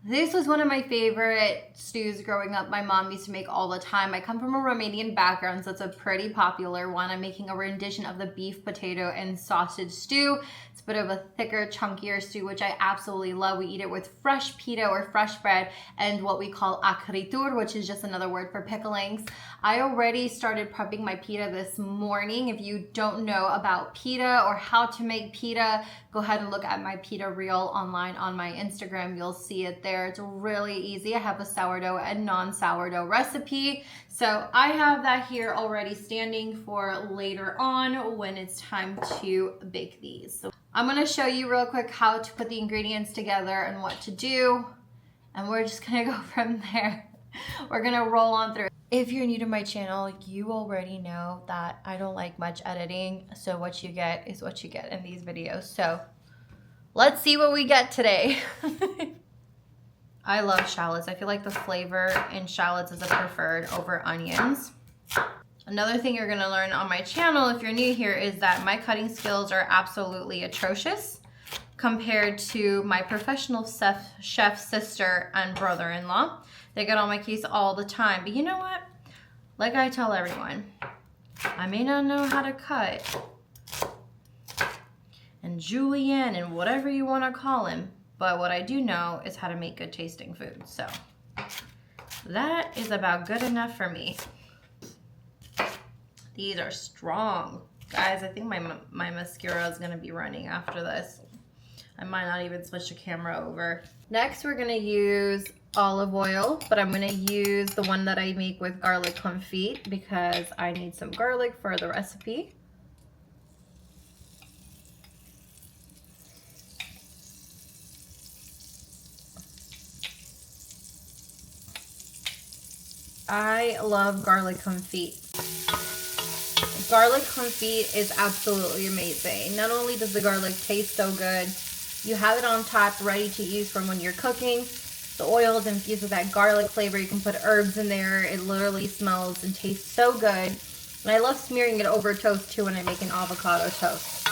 This was one of my favorite stews growing up. My mom used to make all the time. I come from a Romanian background, so it's a pretty popular one. I'm making a rendition of the beef, potato, and sausage stew. It's a bit of a thicker, chunkier stew, which I absolutely love. We eat it with fresh pita or fresh bread and what we call acritur, which is just another word for picklings. I already started prepping my pita this morning. If you don't know about pita or how to make pita, go ahead and look at my pita reel online on my Instagram. You'll see it there. It's really easy. I have a sourdough and non-sourdough recipe. So I have that here already standing for later on when it's time to bake these. So I'm gonna show you real quick how to put the ingredients together and what to do. And we're just gonna go from there. We're gonna roll on through. If you're new to my channel, you already know that I don't like much editing. So what you get is what you get in these videos. So let's see what we get today. I love shallots. I feel like the flavor in shallots is a preferred over onions. Another thing you're gonna learn on my channel if you're new here is that my cutting skills are absolutely atrocious compared to my professional chef sister and brother-in-law. They get on my case all the time. But you know what? Like I tell everyone, I may not know how to cut and julienne and whatever you want to call him, but what I do know is how to make good tasting food. So that is about good enough for me. These are strong. Guys, I think my mascara is gonna be running after this. I might not even switch the camera over. Next, we're gonna use olive oil, but I'm gonna use the one that I make with garlic confit because I need some garlic for the recipe. I love garlic confit. Garlic confit is absolutely amazing. Not only does the garlic taste so good, you have it on top ready to use from when you're cooking. The oil is infused with that garlic flavor. You can put herbs in there. It literally smells and tastes so good. And I love smearing it over toast too when I make an avocado toast.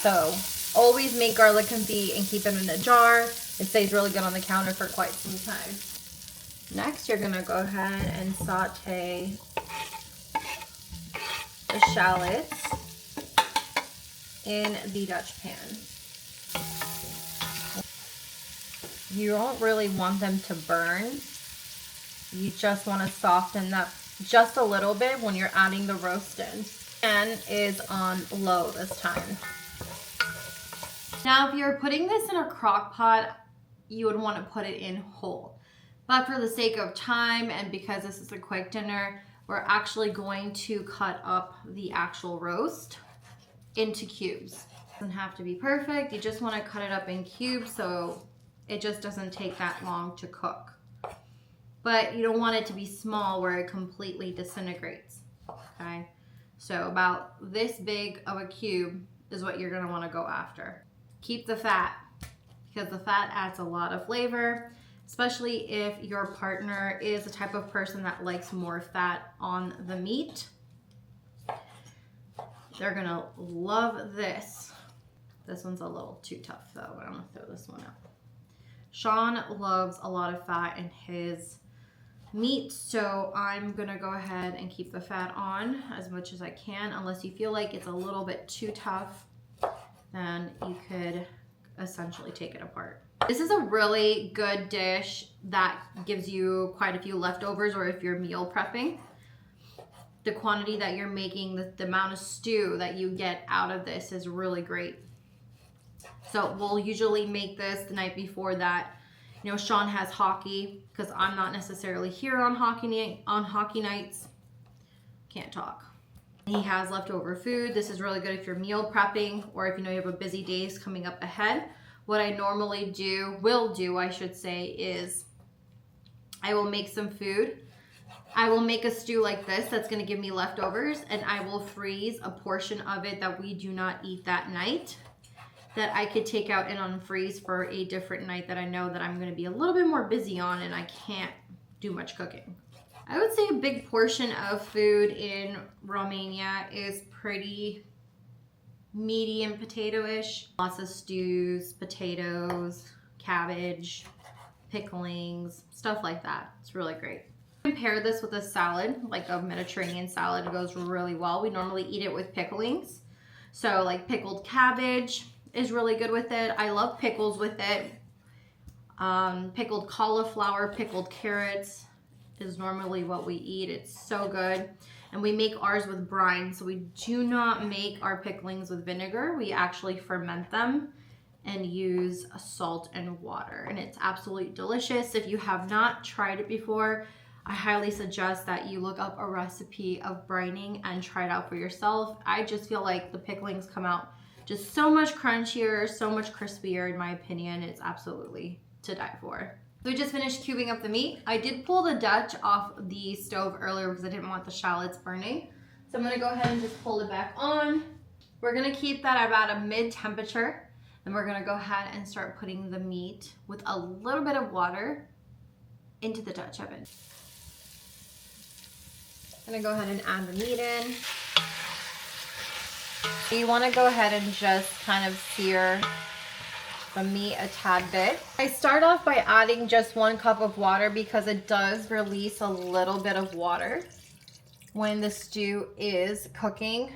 So always make garlic confit and keep it in a jar. It stays really good on the counter for quite some time. Next, you're gonna go ahead and saute the shallots in the Dutch pan. You don't really want them to burn. You just want to soften that just a little bit when you're adding the roast in. Pan is on low this time. Now, if you're putting this in a crock pot, you would want to put it in whole. But for the sake of time and because this is a quick dinner, we're actually going to cut up the actual roast into cubes. It doesn't have to be perfect. You just want to cut it up in cubes so it just doesn't take that long to cook. But you don't want it to be small where it completely disintegrates, okay? So about this big of a cube is what you're gonna wanna go after. Keep the fat, because the fat adds a lot of flavor, especially if your partner is the type of person that likes more fat on the meat. They're gonna love this. This one's a little too tough though, but I'm gonna throw this one out. Sean loves a lot of fat in his meat, so I'm gonna go ahead and keep the fat on as much as I can. Unless you feel like it's a little bit too tough, then you could essentially take it apart. This is a really good dish that gives you quite a few leftovers, or if you're meal prepping. The quantity that you're making, the amount of stew that you get out of this is really great. So we'll usually make this the night before that. You know, Sean has hockey because I'm not necessarily here on hockey nights. Can't talk. He has leftover food. This is really good if you're meal prepping or if you know you have a busy days coming up ahead. What I normally will do, I should say, is I will make some food. I will make a stew like this that's going to give me leftovers, and I will freeze a portion of it that we do not eat that night, that I could take out and unfreeze for a different night that I know that I'm going to be a little bit more busy on and I can't do much cooking. I would say a big portion of food in Romania is pretty medium potato-ish. Lots of stews, potatoes, cabbage, picklings, stuff like that. It's really great. Pair this with a salad, like a Mediterranean salad. It goes really well. We normally eat it with picklings. So like pickled cabbage is really good with it. I love pickles with it. Pickled cauliflower, pickled carrots is normally what we eat. It's so good. And we make ours with brine. So we do not make our picklings with vinegar. We actually ferment them and use salt and water. And it's absolutely delicious. If you have not tried it before, I highly suggest that you look up a recipe of brining and try it out for yourself. I just feel like the picklings come out just so much crunchier, so much crispier in my opinion. It's absolutely to die for. So we just finished cubing up the meat. I did pull the Dutch off the stove earlier because I didn't want the shallots burning. So I'm gonna go ahead and just pull it back on. We're gonna keep that at about a mid-temperature. And we're gonna go ahead and start putting the meat with a little bit of water into the Dutch oven. I'm gonna go ahead and add the meat in. So you wanna go ahead and just kind of sear the meat a tad bit. I start off by adding just 1 cup of water because it does release a little bit of water when the stew is cooking.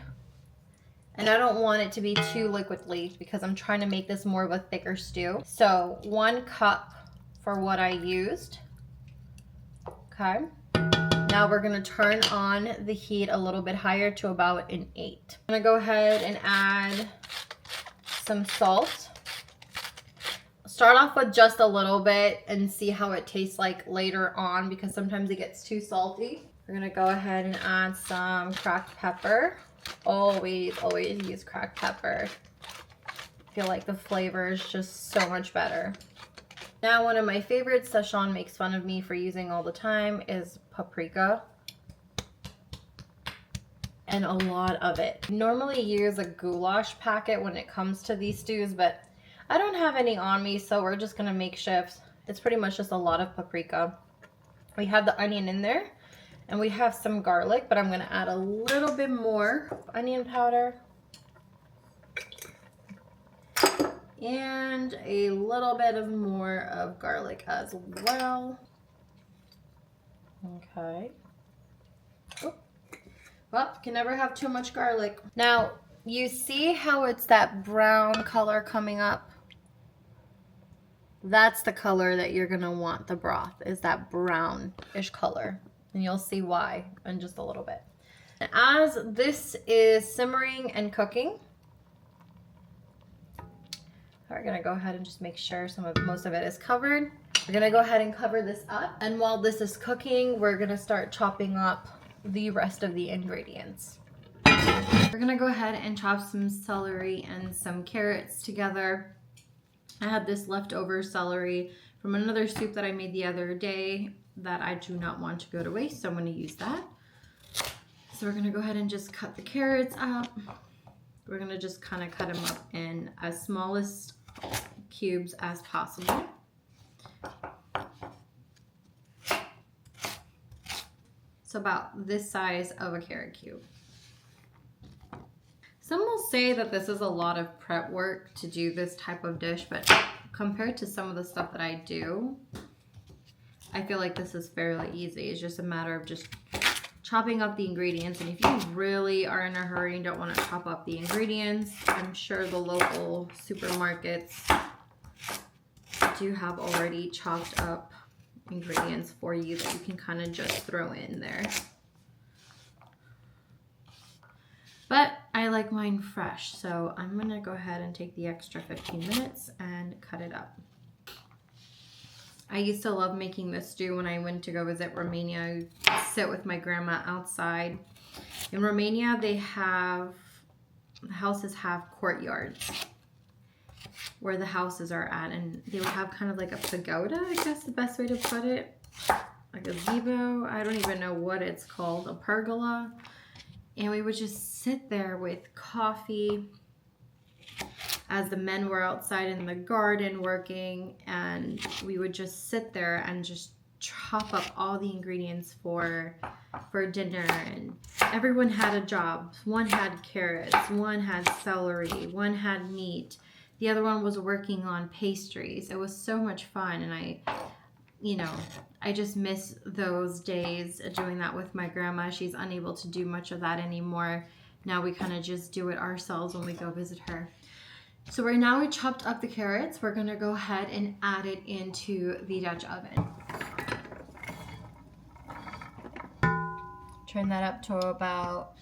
And I don't want it to be too liquidy because I'm trying to make this more of a thicker stew. So 1 cup for what I used. Okay. Now we're gonna turn on the heat a little bit higher to about an 8. I'm gonna go ahead and add some salt. Start off with just a little bit and see how it tastes like later on because sometimes it gets too salty. We're gonna go ahead and add some cracked pepper. Always use cracked pepper. I feel like the flavor is just so much better. Now, one of my favorites that Sean makes fun of me for using all the time is paprika. And a lot of it. Normally use a goulash packet when it comes to these stews, but I don't have any on me, so we're just gonna make shifts. It's pretty much just a lot of paprika. We have the onion in there, and we have some garlic, but I'm gonna add a little bit more onion powder. And a little bit of more of garlic as well. Okay. Oh. Well, you can never have too much garlic. Now, you see how it's that brown color coming up? That's the color that you're gonna want the broth, is that brownish color. And you'll see why in just a little bit. As this is simmering and cooking, we're gonna go ahead and just make sure most of it is covered. We're gonna go ahead and cover this up. And while this is cooking, we're gonna start chopping up the rest of the ingredients. We're gonna go ahead and chop some celery and some carrots together. I had this leftover celery from another soup that I made the other day that I do not want to go to waste, so I'm gonna use that. So we're gonna go ahead and just cut the carrots up. We're gonna just kind of cut them up in as smallest cubes as possible. So about this size of a carrot cube. Some will say that this is a lot of prep work to do this type of dish, but compared to some of the stuff that I do, I feel like this is fairly easy. It's just a matter of just chopping up the ingredients. And if you really are in a hurry and don't want to chop up the ingredients, I'm sure the local supermarkets do have already chopped up ingredients for you that you can kind of just throw in there. But I like mine fresh, so I'm gonna go ahead and take the extra 15 minutes and cut it up. I used to love making this stew when I went to go visit Romania. I would sit with my grandma outside. In Romania, the houses have courtyards where the houses are at, and they would have kind of like a pagoda, I guess the best way to put it. Like a gazebo, I don't even know what it's called, a pergola. And we would just sit there with coffee as the men were outside in the garden working, and we would just sit there and just chop up all the ingredients for dinner. And everyone had a job. One had carrots, one had celery, one had meat. The other one was working on pastries. It was so much fun, and you know, I just miss those days doing that with my grandma. She's unable to do much of that anymore. Now we kind of just do it ourselves when we go visit her. So right now we chopped up the carrots. We're gonna go ahead and add it into the Dutch oven. Turn that up to about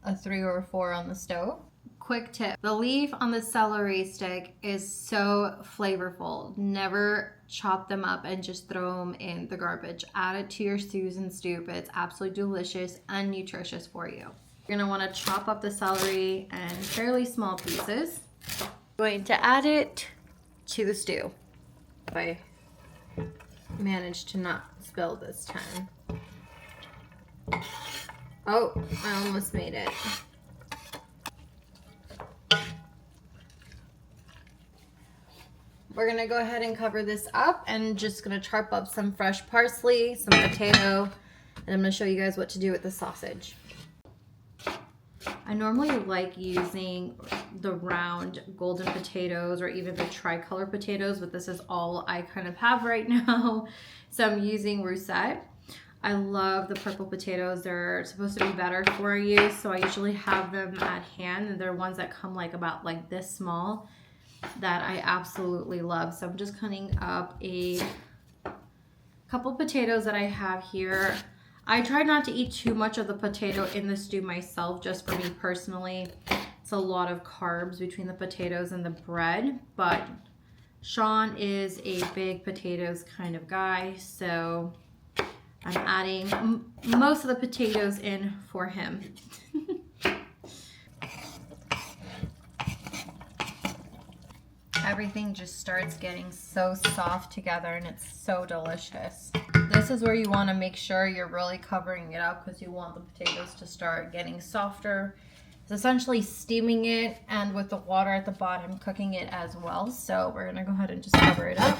a 3 or 4 on the stove. Quick tip, the leaf on the celery stick is so flavorful. Never chop them up and just throw them in the garbage. Add it to your stews and stew. It's absolutely delicious and nutritious for you. You're gonna wanna chop up the celery in fairly small pieces. Going to add it to the stew. If I managed to not spill this time. Oh, I almost made it. We're gonna go ahead and cover this up and just gonna chop up some fresh parsley, some potato, and I'm gonna show you guys what to do with the sausage. I normally like using the round golden potatoes or even the tricolor potatoes, but this is all I kind of have right now. So I'm using russet. I love the purple potatoes. They're supposed to be better for you, so I usually have them at hand, and they're ones that come like about like this small that I absolutely love. So I'm just cutting up a couple potatoes that I have here. I try not to eat too much of the potato in the stew myself, just for me personally. It's a lot of carbs between the potatoes and the bread, but Sean is a big potatoes kind of guy, so I'm adding most of the potatoes in for him. Everything just starts getting so soft together and it's so delicious. This is where you want to make sure you're really covering it up because you want the potatoes to start getting softer. It's essentially steaming it, and with the water at the bottom, cooking it as well. So we're going to go ahead and just cover it up.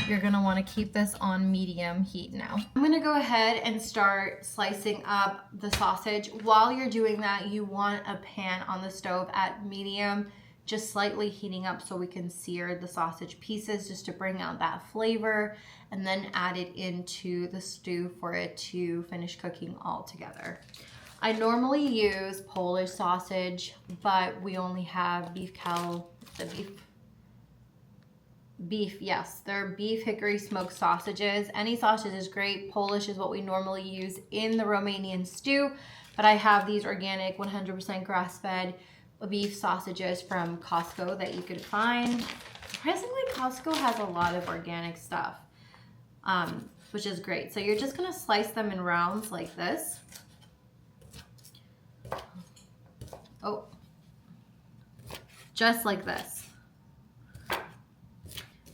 You're going to want to keep this on medium heat now. I'm going to go ahead and start slicing up the sausage. While you're doing that, you want a pan on the stove at medium, just slightly heating up so we can sear the sausage pieces just to bring out that flavor, and then add it into the stew for it to finish cooking all together. I normally use Polish sausage, but we only have beef, yes, they're beef hickory smoked sausages. Any sausage is great. Polish is what we normally use in the Romanian stew, but I have these organic 100% grass-fed beef sausages from Costco that you could find. Surprisingly, Costco has a lot of organic stuff, which is great. So you're just gonna slice them in rounds like this. Oh, just like this.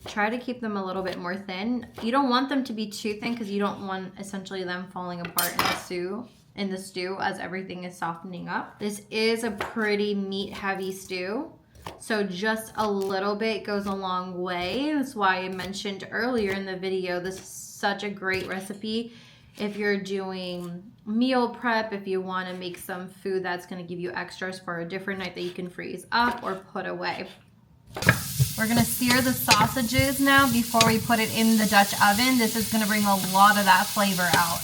Try to keep them a little bit more thin. You don't want them to be too thin because you don't want essentially them falling apart in the stew as everything is softening up. This is a pretty meat heavy stew, so just a little bit goes a long way. That's why I mentioned earlier in the video, this is such a great recipe if you're doing meal prep, if you want to make some food that's going to give you extras for a different night that you can freeze up or put away. We're going to sear the sausages now before we put it in the Dutch oven. This is going to bring a lot of that flavor out.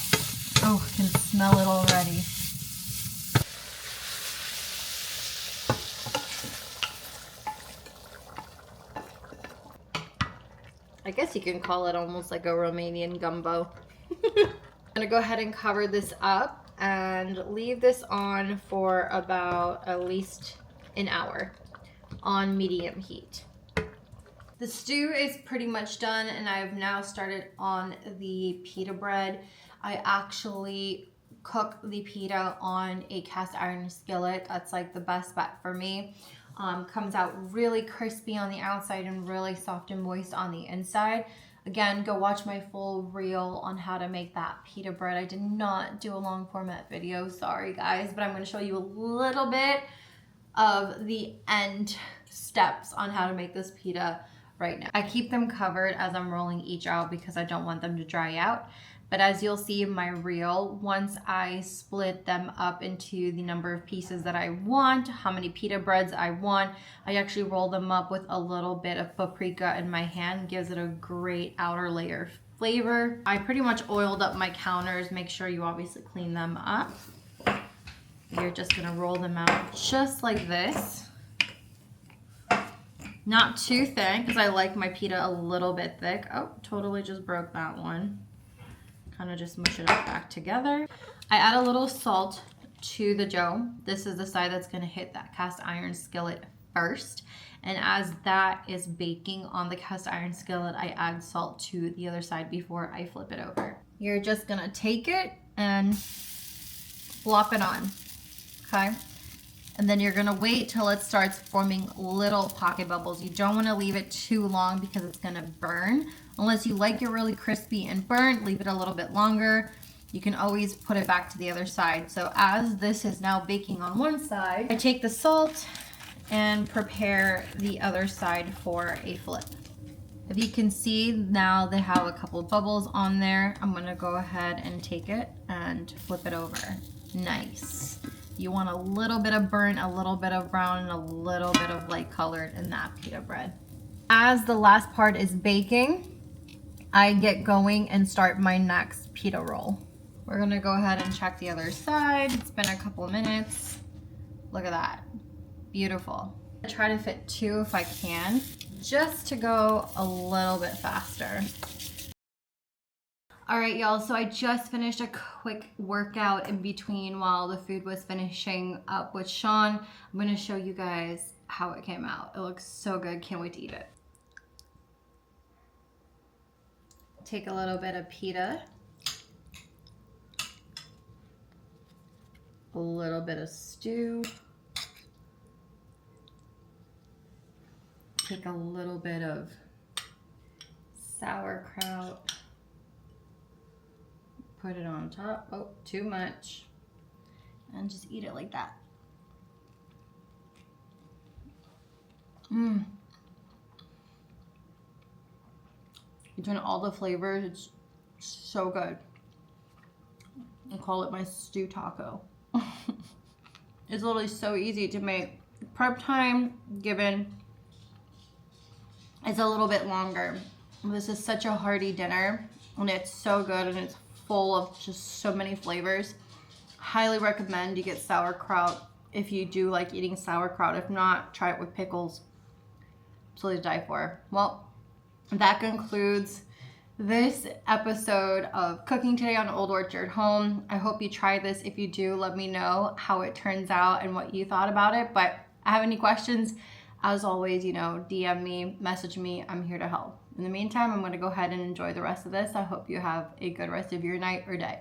Oh, I can smell it already. I guess you can call it almost like a Romanian gumbo. I'm gonna go ahead and cover this up and leave this on for about at least an hour on medium heat. The stew is pretty much done, and I have now started on the pita bread. I actually cook the pita on a cast iron skillet. That's like the best bet for me. Comes out really crispy on the outside and really soft and moist on the inside. Again, go watch my full reel on how to make that pita bread. I did not do a long format video, sorry guys, but I'm going to show you a little bit of the end steps on how to make this pita right now. I keep them covered as I'm rolling each out because I don't want them to dry out. But as you'll see in my reel, once I split them up into the number of pieces that I want, how many pita breads I want, I actually roll them up with a little bit of paprika in my hand. Gives it a great outer layer flavor. I pretty much oiled up my counters. Make sure you obviously clean them up. You're just gonna roll them out just like this. Not too thin, because I like my pita a little bit thick. Oh, totally just broke that one. Kind of just mush it up back together. I add a little salt to the dough. This is the side that's gonna hit that cast iron skillet first. And as that is baking on the cast iron skillet, I add salt to the other side before I flip it over. You're just gonna take it and flop it on, okay? And then you're gonna wait till it starts forming little pocket bubbles. You don't wanna leave it too long because it's gonna burn. Unless you like it really crispy and burnt, leave it a little bit longer. You can always put it back to the other side. So as this is now baking on one side, I take the salt and prepare the other side for a flip. If you can see now they have a couple of bubbles on there, I'm gonna go ahead and take it and flip it over. Nice. You want a little bit of burnt, a little bit of brown, and a little bit of light colored in that pita bread. As the last part is baking, I get going and start my next pita roll. We're gonna go ahead and check the other side. It's been a couple of minutes. Look at that, beautiful. I try to fit 2 if I can, just to go a little bit faster. All right, y'all, so I just finished a quick workout in between while the food was finishing up with Sean. I'm gonna show you guys how it came out. It looks so good, can't wait to eat it. Take a little bit of pita, a little bit of stew, take a little bit of sauerkraut, put it on top. Oh, too much. And just eat it like that. Between all the flavors, it's so good. I call it my stew taco. It's literally so easy to make. Prep time given is a little bit longer. This is such a hearty dinner, and it's so good, and it's full of just so many flavors. Highly recommend you get sauerkraut if you do like eating sauerkraut. If not, try it with pickles. Absolutely to die for. Well, that concludes this episode of cooking today on Old Orchard Home. I hope you try this. If you do, let me know how it turns out and what you thought about it. But if I have any questions, as always, you know, DM me, message me. I'm here to help. In the meantime, I'm going to go ahead and enjoy the rest of this. I hope you have a good rest of your night or day.